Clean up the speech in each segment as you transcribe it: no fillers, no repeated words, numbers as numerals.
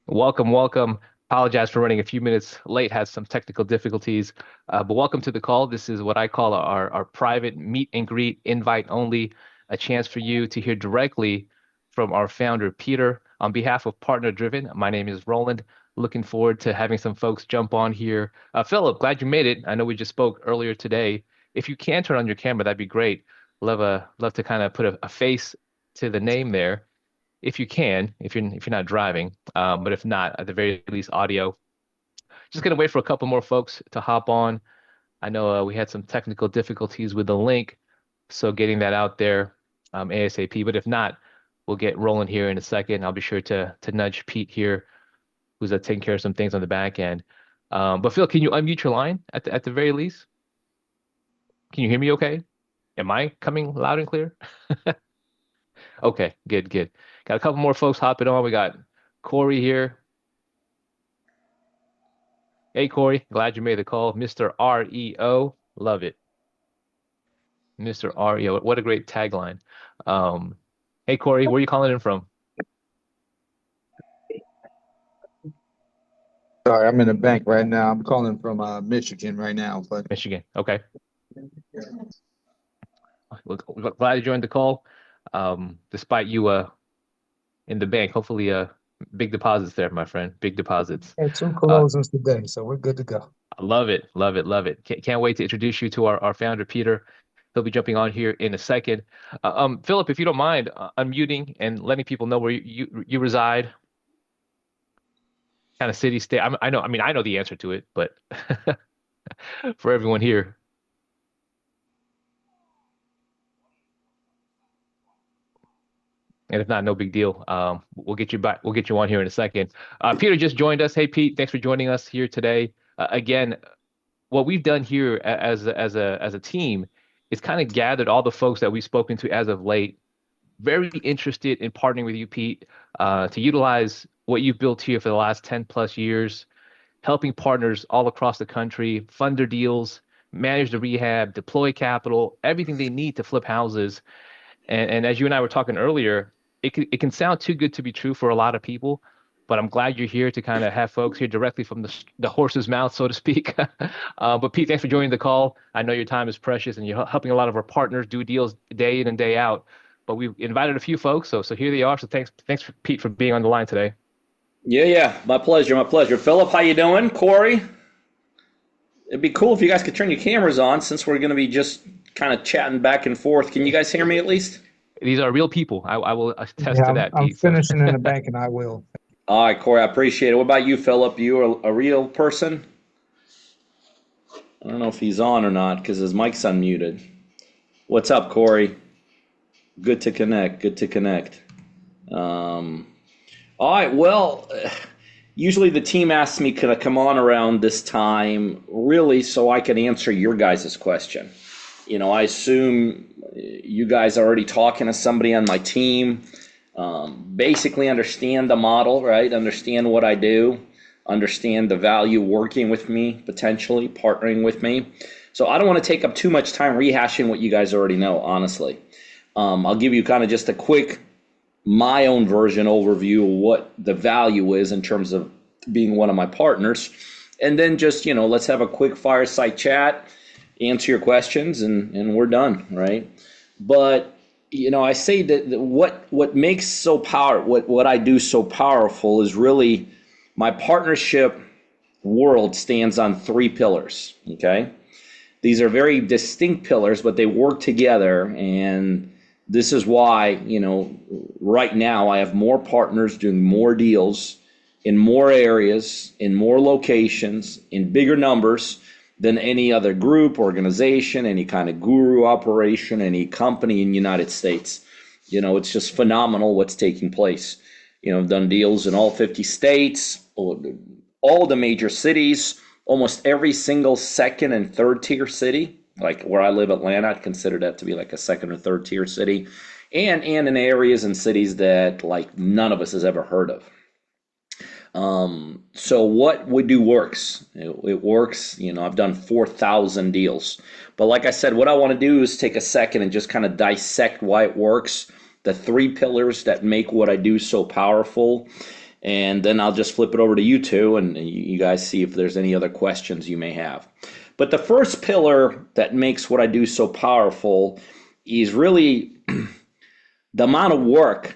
Welcome, welcome. Apologize for running a few minutes late, had some technical difficulties. But welcome to the call. This is what I call our private meet and greet, invite only, a chance for you to hear directly from our founder, Peter. On behalf of Partner Driven, my name is Roland. Looking forward to having some folks jump on here. Philip, glad you made it. I know we just spoke earlier today. If you can turn on your camera, that'd be great. Love to kind of put a face to the name there if you can, if you're not driving. But if not, at the very least, audio. Just gonna wait for a couple more folks to hop on. I know we had some technical difficulties with the link, so getting that out there ASAP. But if not, we'll get rolling here in a second. I'll be sure to nudge Pete here, who's taking care of some things on the back end. But Phil, can you unmute your line at the very least? Can you hear me okay? Am I coming loud and clear? Okay, good, good. Got a couple more folks hopping on. We got Corey here. Hey, Corey, glad you made the call. Mr. REO, love it. Mr. REO, what a great tagline. Um, hey, Corey, where are you calling in from? Sorry, I'm in a bank right now. I'm calling from Michigan right now, but Michigan. Okay. Look, glad you joined the call. Despite you in the bank, hopefully big deposits there, my friend. Big deposits. had two Uh, closings today, so we're good to go. I love it, love it, love it. Can't wait to introduce you to our founder, Peter. He'll be jumping on here in a second. Philip, if you don't mind, unmuting and letting people know where you reside, kind of city, state. I know, I mean, I know the answer to it, but for everyone here. And if not, no big deal. We'll get you back. We'll get you on here in a second. Peter just joined us. Hey, Pete, thanks for joining us here today. Again, what we've done here as a team is kind of gathered all the folks that we've spoken to as of late. Very interested in partnering with you, Pete, to utilize what you've built here for the last 10 plus years, helping partners all across the country fund their deals, manage the rehab, deploy capital, everything they need to flip houses. And as you and I were talking earlier, it can sound too good to be true for a lot of people, but I'm glad you're here to kind of have folks here directly from the horse's mouth, so to speak. But Pete, thanks for joining the call. I know your time is precious, and you're helping a lot of our partners do deals day in and day out. But we've invited a few folks, so here they are. So thanks for Pete for being on the line today. Yeah, my pleasure, my pleasure. Philip, how you doing? Corey, it'd be cool if you guys could turn your cameras on since we're going to be just kind of chatting back and forth. Can you guys hear me at least? These are real people. I will attest Yeah, to I'm, that, I'm Pete. So finishing in the bank, and I will. All right, Corey, I appreciate it. What about you, Philip? You are a real person? I don't know if he's on or not because his mic's unmuted. What's up, Corey? Good to connect. Good to connect. Um, all right, well, usually the team asks me, can I come on around this time, really, so I can answer your guys' question. I assume you guys are already talking to somebody on my team. Basically, understand the model, right? Understand what I do, understand the value working with me, potentially partnering with me. So I don't want to take up too much time rehashing what you guys already know, honestly. I'll give you kind of just a quick, my own version overview of what the value is in terms of being one of my partners. And then just, let's have a quick fireside chat, answer your questions, and we're done, right? But I say that what makes so power what I do so powerful is really my partnership world stands on three pillars. Okay, these are very distinct pillars, but they work together, and this is why right now I have more partners doing more deals in more areas, in more locations, in bigger numbers than any other group, organization, any kind of guru operation, any company in the United States. It's just phenomenal what's taking place. I've done deals in all 50 states, all the major cities, almost every single second and third tier city. Like where I live, Atlanta, I'd consider that to be like a second or third tier city. And in areas and cities that like none of us has ever heard of. So what we do works. It works. I've done 4,000 deals. But like I said, what I want to do is take a second and just kind of dissect why it works, the three pillars that make what I do so powerful. And then I'll just flip it over to you two, and you guys see if there's any other questions you may have. But the first pillar that makes what I do so powerful is really the amount of work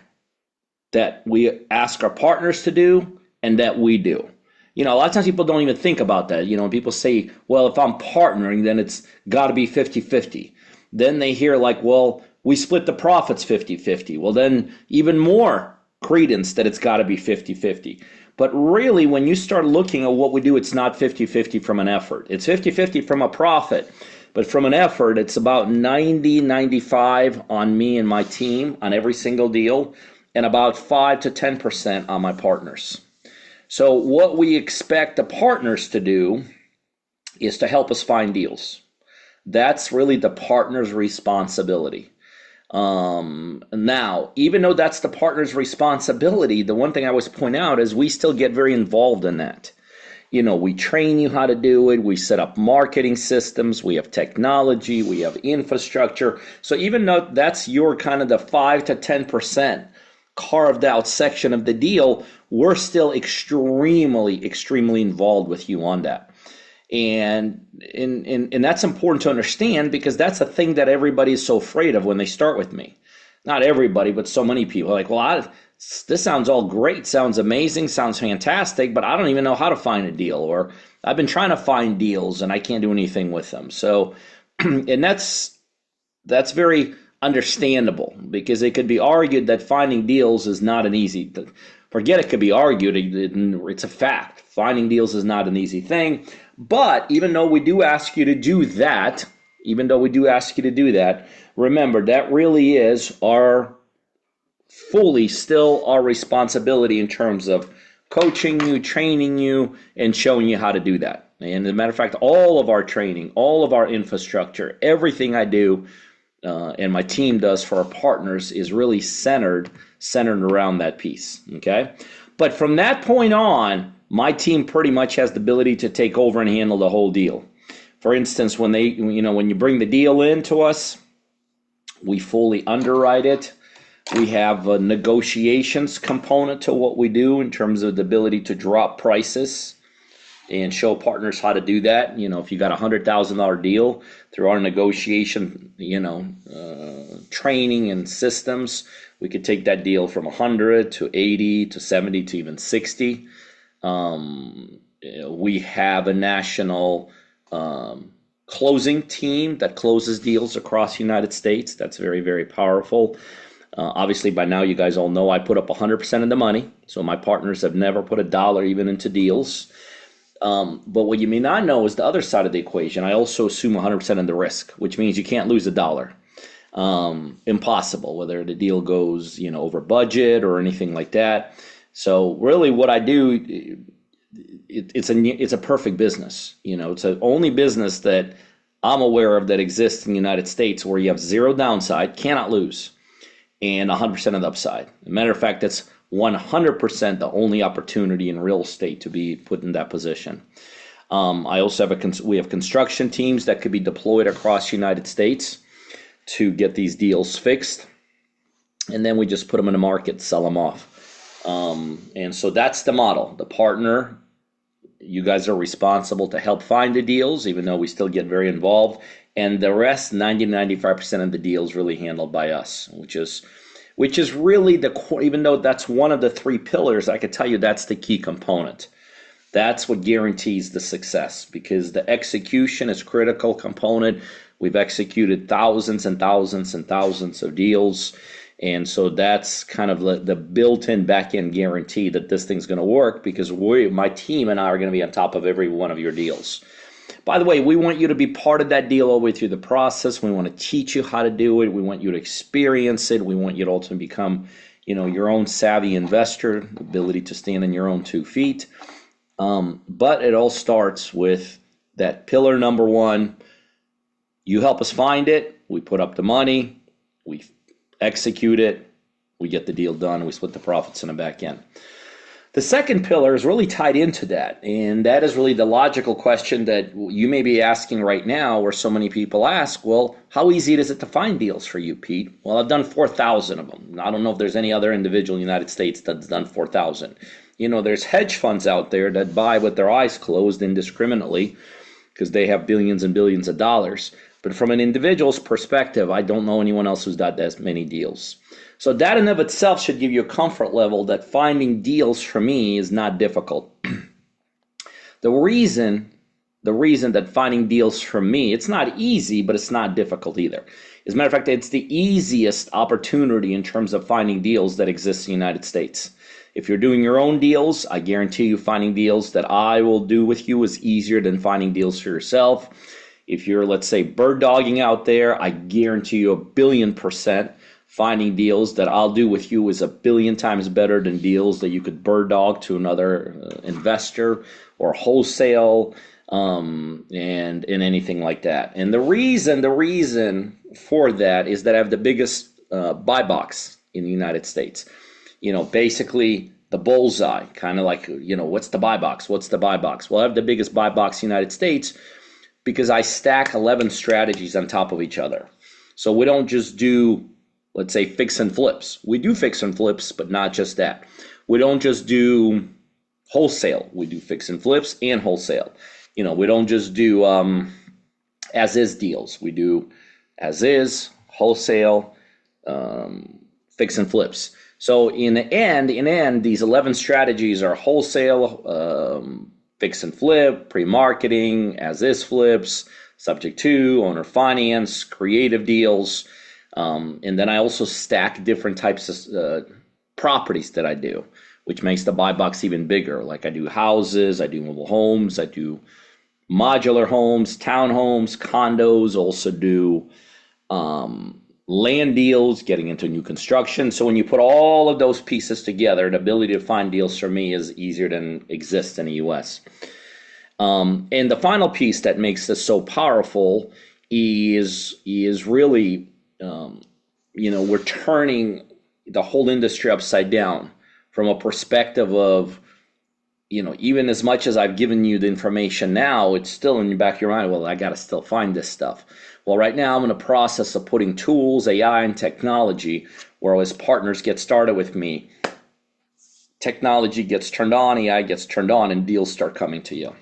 that we ask our partners to do and that we do. A lot of times people don't even think about that. When people say, well, if I'm partnering, then it's got to be 50-50. Then they hear like, well, we split the profits 50-50. Well, then even more credence that it's got to be 50-50. But really, when you start looking at what we do, it's not 50-50 from an effort. It's 50-50 from a profit. But from an effort, it's about 90-95 on me and my team on every single deal, and about 5 to 10% on my partners. So what we expect the partners to do is to help us find deals. That's really the partner's responsibility. Now, even though that's the partner's responsibility, the one thing I always point out is we still get very involved in that. We train you how to do it. We set up marketing systems. We have technology. We have infrastructure. So even though that's your kind of the 5 to 10% carved out section of the deal, we're still extremely involved with you on that. And that's important to understand, because that's a thing that everybody is so afraid of when they start with me. Not everybody, but so many people are like, well, this sounds all great, sounds amazing, sounds fantastic, but I don't even know how to find a deal, or I've been trying to find deals and I can't do anything with them. So, and that's very understandable, because it could be argued that finding deals is not an easy thing. Forget it could be argued, it's a fact. Finding deals is not an easy thing. But even though we do ask you to do that, remember that really is fully still our responsibility in terms of coaching you, training you, and showing you how to do that. And as a matter of fact, all of our training, all of our infrastructure, everything I do and my team does for our partners is really centered around that piece. Okay, but from that point on, my team pretty much has the ability to take over and handle the whole deal. For instance, when you bring the deal in to us, we fully underwrite it. We have a negotiations component to what we do in terms of the ability to drop prices and show partners how to do that. If you got a $100,000 deal, through our negotiation, training and systems, we could take that deal from 100 to 80 to 70 to even 60. We have a national closing team that closes deals across the United States. That's very, very powerful. Obviously, by now, you guys all know I put up 100% of the money. So my partners have never put a dollar even into deals. But what you may not know is the other side of the equation. I also assume 100% of the risk, which means you can't lose a dollar. Impossible, whether the deal goes, over budget or anything like that. So really what I do, it's a perfect business. It's the only business that I'm aware of that exists in the United States where you have zero downside, cannot lose, and 100% of the upside. As a matter of fact, that's 100% the only opportunity in real estate to be put in that position. I also have we have construction teams that could be deployed across the United States to get these deals fixed, and then we just put them in the market, sell them off. And so that's the model. The partner, you guys are responsible to help find the deals, even though we still get very involved. And the rest, 90-95% of the deals really handled by us, which is really even though that's one of the three pillars, I could tell you that's the key component. That's what guarantees the success, because the execution is a critical component. We've executed thousands and thousands and thousands of deals. And so that's kind of the built-in back-end guarantee that this thing's going to work, because my team and I are going to be on top of every one of your deals. By the way, we want you to be part of that deal all the way through the process. We want to teach you how to do it. We want you to experience it. We want you to ultimately become, your own savvy investor, the ability to stand on your own 2 feet. But it all starts with that pillar number one. You help us find it. We put up the money. We execute it. We get the deal done. And we split the profits in the back end. The second pillar is really tied into that, and that is really the logical question that you may be asking right now, where so many people ask, well, how easy is it to find deals for you, Pete? Well, I've done 4,000 of them. I don't know if there's any other individual in the United States that's done 4,000. There's hedge funds out there that buy with their eyes closed indiscriminately because they have billions and billions of dollars. But from an individual's perspective, I don't know anyone else who's done as many deals. So that in of itself should give you a comfort level that finding deals for me is not difficult. The reason that finding deals for me, it's not easy, but it's not difficult either. As a matter of fact, it's the easiest opportunity in terms of finding deals that exists in the United States. If you're doing your own deals, I guarantee you finding deals that I will do with you is easier than finding deals for yourself. If you're, let's say, bird dogging out there, I guarantee you 1,000,000,000% finding deals that I'll do with you is 1,000,000,000 times better than deals that you could bird dog to another investor or wholesale and anything like that. And the reason for that is that I have the biggest buy box in the United States. Basically the bullseye, kind of like, what's the buy box? What's the buy box? Well, I have the biggest buy box in the United States because I stack 11 strategies on top of each other. So we don't just do, let's say, fix and flips. We do fix and flips, but not just that. We don't just do wholesale. We do fix and flips and wholesale. We don't just do as is deals. We do as is, wholesale, fix and flips. So in the end, these 11 strategies are wholesale, fix and flip, pre-marketing, as is flips, subject to, owner finance, creative deals. And then I also stack different types of properties that I do, which makes the buy box even bigger. Like I do houses, I do mobile homes, I do modular homes, townhomes, condos, also do land deals, getting into new construction. So when you put all of those pieces together, the ability to find deals for me is easier than exists in the US. And the final piece that makes this so powerful is really, we're turning the whole industry upside down from a perspective of, even as much as I've given you the information now, it's still in the back of your mind, well, I got to still find this stuff. Well, right now I'm in a process of putting tools, AI, and technology, where as partners get started with me, technology gets turned on, AI gets turned on, and deals start coming to you.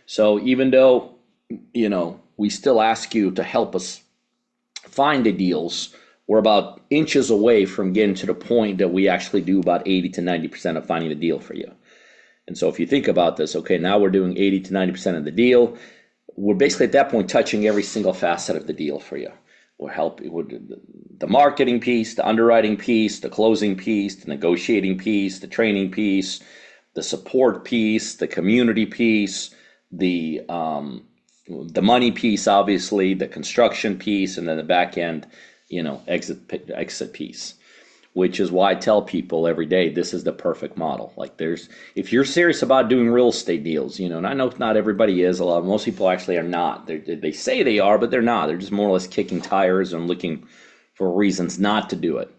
So even though, we still ask you to help us find the deals, we're about inches away from getting to the point that we actually do about 80 to 90% of finding a deal for you. And so if you think about this, okay, now we're doing 80 to 90% of the deal. We're basically at that point touching every single facet of the deal for you. We'll help you with the marketing piece, the underwriting piece, the closing piece, the negotiating piece, the training piece, the support piece, the community piece, the money piece, obviously, the construction piece, and then the back end, exit piece. Which is why I tell people every day, this is the perfect model. Like if you're serious about doing real estate deals, and I know not everybody is, most people actually are not. They say they are, but they're not. They're just more or less kicking tires and looking for reasons not to do it.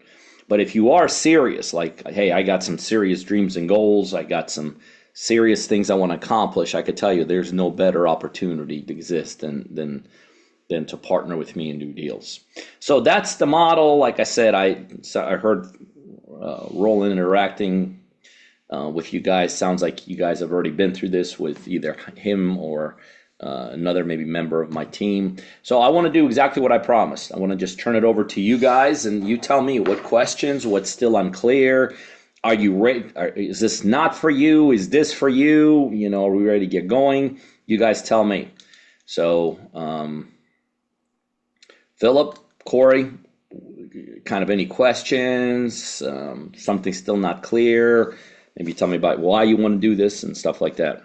But if you are serious, like, hey, I got some serious dreams and goals, I got some serious things I want to accomplish, I could tell you there's no better opportunity to exist than to partner with me and do deals. So that's the model. Like I said, I heard Roland interacting with you guys. Sounds like you guys have already been through this with either him or another maybe member of my team. So I want to do exactly what I promised. I want to just turn it over to you guys, and you tell me what questions, what's still unclear. Are you ready? Is this not for you? Is this for you? Are we ready to get going? You guys tell me. So, Philip, Corey, kind of any questions, something still not clear, maybe tell me about why you want to do this and stuff like that.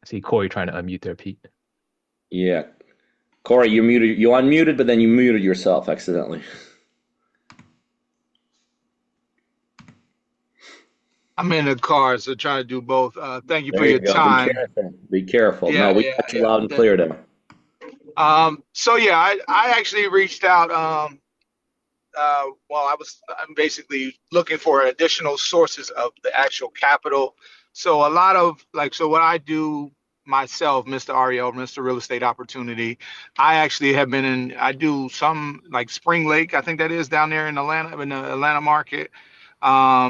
I see Corey trying to unmute there, Pete. Yeah. Corey, you unmuted, but then you muted yourself accidentally. I'm in the car, so trying to do both. Thank you There for you your go. time. Be careful. Yeah, No, we got you loud and clear there. I actually reached out. I'm basically looking for additional sources of the actual capital. So a lot of what I do, myself, Mr. Ariel, Mr. Real Estate Opportunity. I actually have been I do some like Spring Lake, I think that is down there in the Atlanta market.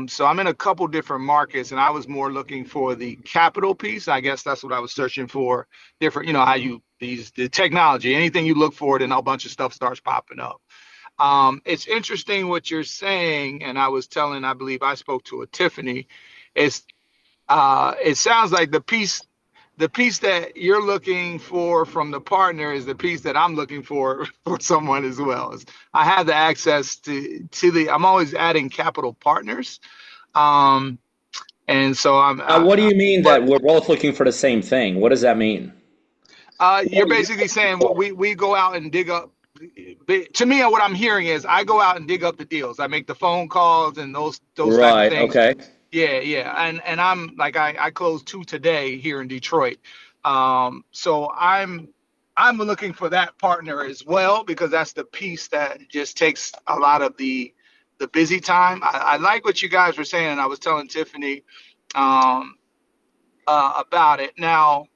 So I'm in a couple different markets, and I was more looking for the capital piece. I guess that's what I was searching for. Different, how the technology, anything you look for, then a bunch of stuff starts popping up. It's interesting what you're saying, and I believe I spoke to a Tiffany. It's it sounds like the piece that you're looking for from the partner is the piece that I'm looking for someone as well. I have the access to the. I'm always adding capital partners, and so What do you mean but that we're both looking for the same thing? What does that mean? you're basically saying we go out and dig up. To me, what I'm hearing is I go out and dig up the deals. I make the phone calls and those type of Right. things. Okay. Yeah, yeah, and I'm like I closed two today here in Detroit. So I'm looking for that partner as well because that's the piece that just takes a lot of the busy time. I like what you guys were saying, and I was telling Tiffany um, about it. Now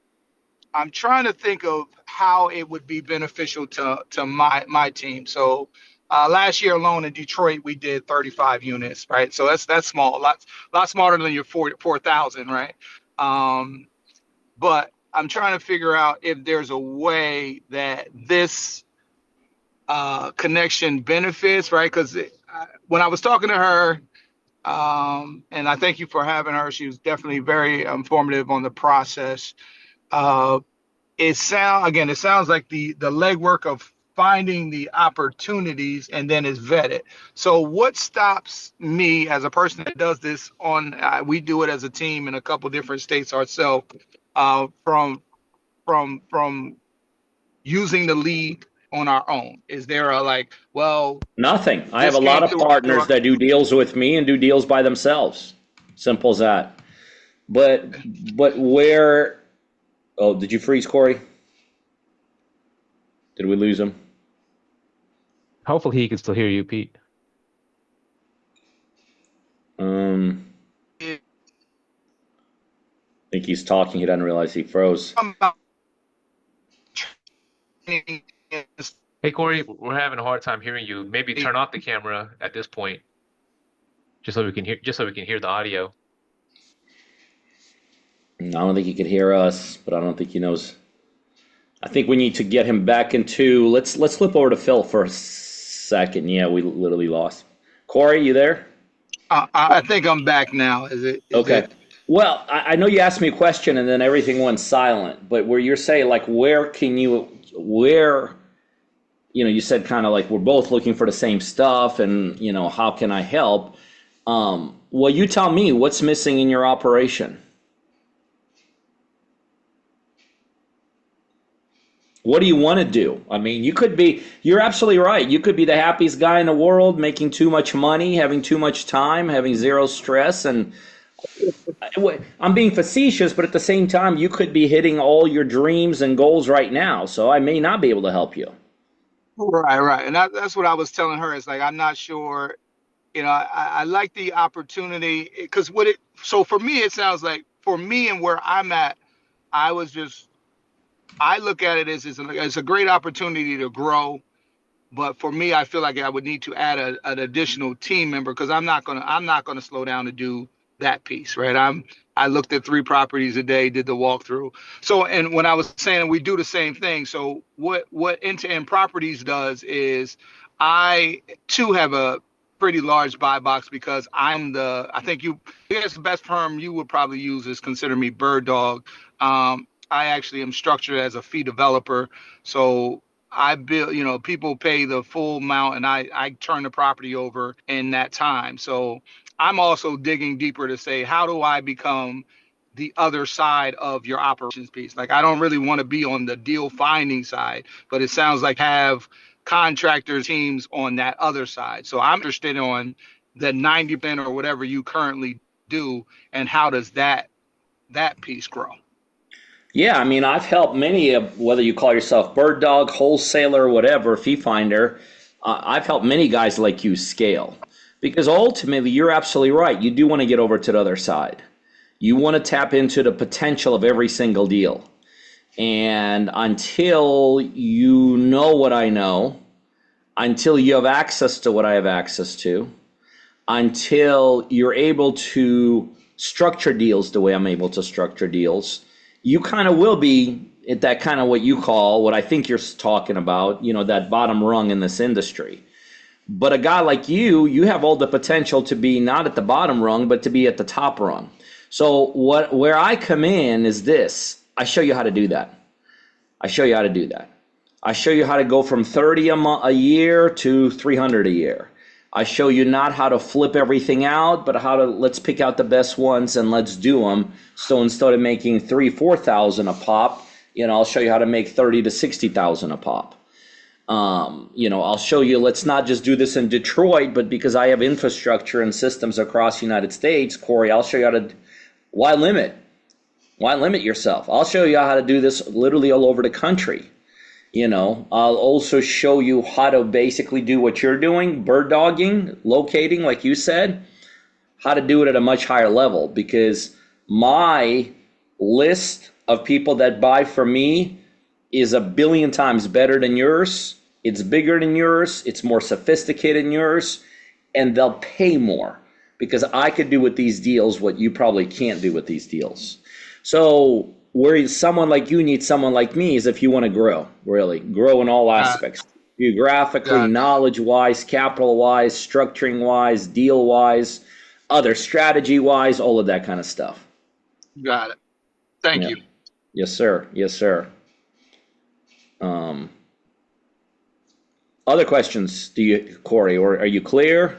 I'm trying to think of how it would be beneficial to my team. So last year alone in Detroit, we did 35 units, right? So that's small, lot smaller than your 4,000, right? Um, but I'm trying to figure out if there's a way that this connection benefits, right? Because when I was talking to her, and I thank you for having her, she was definitely very informative on the process. Uh, it sounds like the legwork of finding the opportunities and then is vetted. So what stops me as a person that does this we do it as a team in a couple different states ourselves, from using the lead on our own? Is there a like, well, Nothing. I have this a lot came of through partners our, that do deals with me and do deals by themselves. Simple as that. But where? Oh, did you freeze, Corey? Did we lose him? Hopefully he can still hear you, Pete. I think he's talking. He doesn't realize he froze. Hey Corey, we're having a hard time hearing you. Maybe turn off the camera at this point, just so we can hear the audio. I don't think he could hear us, but I don't think he knows. I think we need to get him back into. Let's flip over to Phil for a second. Yeah, we literally lost. Corey, you there? I think I'm back now. Is Okay. it? Well, I know you asked me a question and then everything went silent, but where you're saying like where you said kind of like we're both looking for the same stuff and how can I help? Well, you tell me what's missing in your operation. What do you want to do? I mean, you're absolutely right. You could be the happiest guy in the world, making too much money, having too much time, having zero stress. And I'm being facetious, but at the same time, you could be hitting all your dreams and goals right now. So I may not be able to help you. Right, right. And that's what I was telling her. It's like, I'm not sure, I like the opportunity because so for me, it sounds like for me and where I'm at, I was just, I look at it as a great opportunity to grow. But for me, I feel like I would need to add an additional team member because I'm not gonna slow down to do that piece, right? I looked at three properties a day, did the walkthrough. So, and when I was saying we do the same thing, so what end-to-end properties does is I too have a pretty large buy box because I think I guess the best term you would probably use is consider me bird dog. I actually am structured as a fee developer, so I build, people pay the full amount and I turn the property over in that time. So I'm also digging deeper to say, how do I become the other side of your operations piece? Like, I don't really want to be on the deal finding side, but it sounds like have contractors teams on that other side. So I'm interested on the 90% or whatever you currently do, and how does that piece grow? Yeah, I mean, I've helped many of, whether you call yourself bird dog, wholesaler, whatever, fee finder, I've helped many guys like you scale. Because ultimately, you're absolutely right. You do want to get over to the other side. You want to tap into the potential of every single deal. And until you know what I know, until you have access to what I have access to, until you're able to structure deals the way I'm able to structure deals, you kind of will be at that kind of what you call, what I think you're talking about, that bottom rung in this industry. But a guy like you have all the potential to be not at the bottom rung, but to be at the top rung. So where I come in is this. I show you how to do that. I show you how to do that. I show you how to go from 30 a year to 300 a year. I show you not how to flip everything out, but how to let's pick out the best ones and let's do them. So instead of making 3,000-4,000 a pop, I'll show you how to make 30 to 60,000 a pop. I'll show you, let's not just do this in Detroit, but because I have infrastructure and systems across the United States, Corey, I'll show you how to, why limit? Why limit yourself? I'll show you how to do this literally all over the country. I'll also show you how to basically do what you're doing, bird dogging, locating, like you said, how to do it at a much higher level, because my list of people that buy from me is 1,000,000,000 times better than yours. It's bigger than yours. It's more sophisticated than yours, and they'll pay more because I could do with these deals what you probably can't do with these deals. So where someone like you needs someone like me is if you want to grow, really grow in all aspects, geographically, knowledge-wise, capital-wise, structuring-wise, deal-wise, other strategy-wise, all of that kind of stuff. Got it. Thank you. Yes, sir. Yes, sir. Other questions, Corey, or are you clear?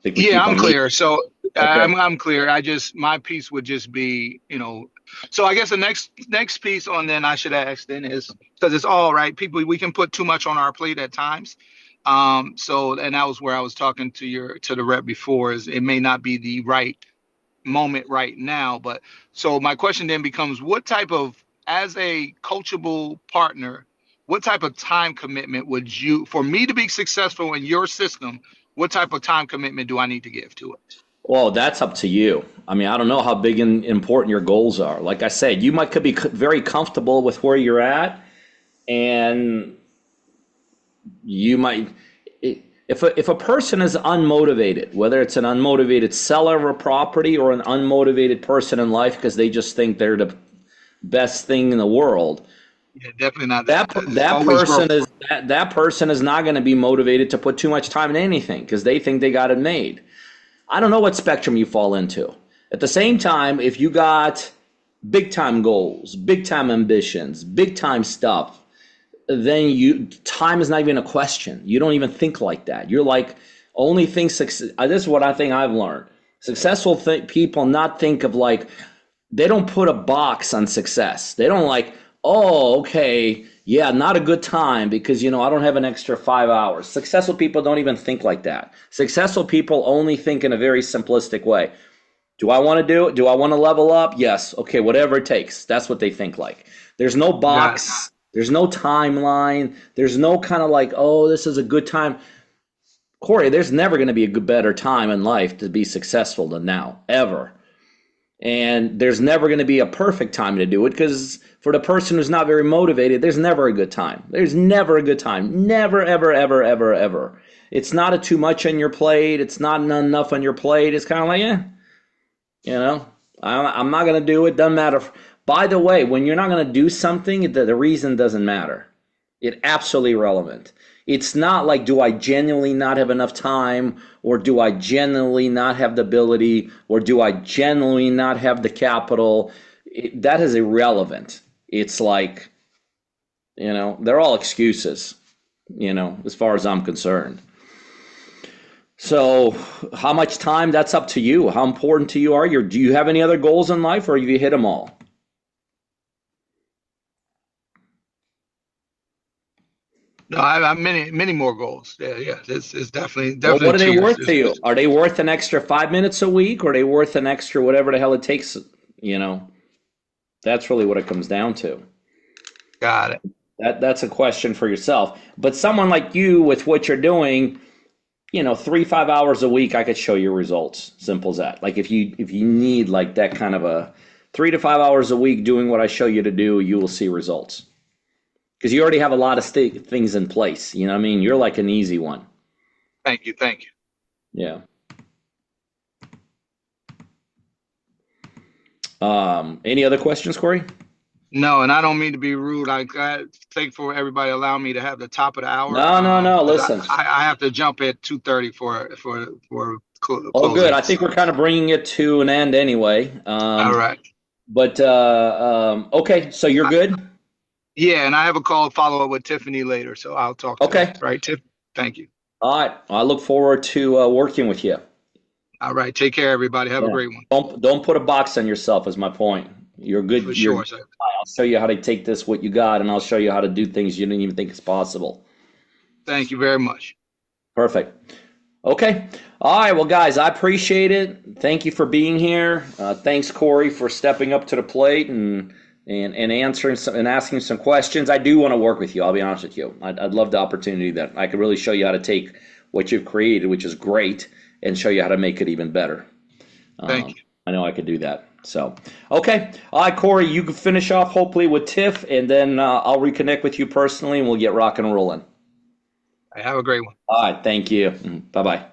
Yeah, I'm clear. So okay. I'm clear. My piece would just be, so I guess the next piece on then I should ask then is, because it's all right. People, we can put too much on our plate at times. So, and that was where I was talking to the rep before, is it may not be the right moment right now. But so my question then becomes, as a coachable partner, what type of time commitment for me to be successful in your system, what type of time commitment do I need to give to it? Well, that's up to you. I mean, I don't know how big and important your goals are. Like I said, you could be very comfortable with where you're at, and you might, if a person is unmotivated, whether it's an unmotivated seller of a property or an unmotivated person in life because they just think they're the best thing in the world, yeah, definitely not. That person is not going to be motivated to put too much time in anything because they think they got it made. I don't know what spectrum you fall into. At the same time, if you got big time goals, big time ambitions, big time stuff, then time is not even a question. You don't even think like that. You're like, only thing this is what I think I've learned. Successful people not think of like, they don't put a box on success. They don't like, oh, okay, yeah, not a good time because, I don't have an extra 5 hours. Successful people don't even think like that. Successful people only think in a very simplistic way. Do I want to do it? Do I want to level up? Yes. Okay, whatever it takes. That's what they think like. There's no box. Yes. There's no timeline. There's no kind of like, oh, this is a good time. Corey, there's never going to be a better time in life to be successful than now, ever. And there's never going to be a perfect time to do it because for the person who's not very motivated, there's never a good time. There's never a good time. Never, ever, ever, ever, ever. It's not too much on your plate. It's not enough on your plate. It's kind of like, I'm not going to do it. Doesn't matter. By the way, when you're not going to do something, the reason doesn't matter. It's absolutely irrelevant. It's not like, do I genuinely not have enough time, or do I genuinely not have the ability, or do I genuinely not have the capital? That is irrelevant. It's like, they're all excuses, as far as I'm concerned. So how much time, that's up to you. How important to you are you? Do you have any other goals in life, or have you hit them all? No, I have many more goals. Yeah. It's definitely. Well, what are they worth to you? Are they worth an extra 5 minutes a week, or are they worth an extra whatever the hell it takes? That's really what it comes down to. Got it. That's a question for yourself. But someone like you, with what you're doing, 3-5 hours a week, I could show you results. Simple as that. Like if you need like that kind of a 3 to 5 hours a week doing what I show you to do, you will see results. Because you already have a lot of things in place. You know what I mean? You're like an easy one. Thank you. Thank you. Yeah. Any other questions, Corey? No, and I don't mean to be rude. I thank for everybody allowing me to have the top of the hour. No. 'Cause Listen. I have to jump at 2:30 for Oh, good. closing. I think we're kind of bringing it to an end anyway. All right. But okay. So you're good. Yeah, and I have a call follow up with Tiffany later, so I'll talk to Okay. her. Right, Tiff? Thank you. All right. I look forward to working with you. All right. Take care, everybody. Have a Yeah. great one. Don't put a box on yourself. Is my point. You're good. For You're. sure, sir. I'll show you how to take this what you got, and I'll show you how to do things you didn't even think is possible. Thank you very much. Perfect. Okay. All right. Well, guys, I appreciate it. Thank you for being here. Thanks, Corey, for stepping up to the plate and answering and asking some questions. I do want to work with you. I'll be honest with you. I'd love the opportunity that I could really show you how to take what you've created, which is great, and show you how to make it even better. Thank you. I know I could do that. So, okay. All right, Corey, you can finish off hopefully with Tiff, and then I'll reconnect with you personally, and we'll get rock and rolling. Have a great one. All right. Thank you. Bye-bye.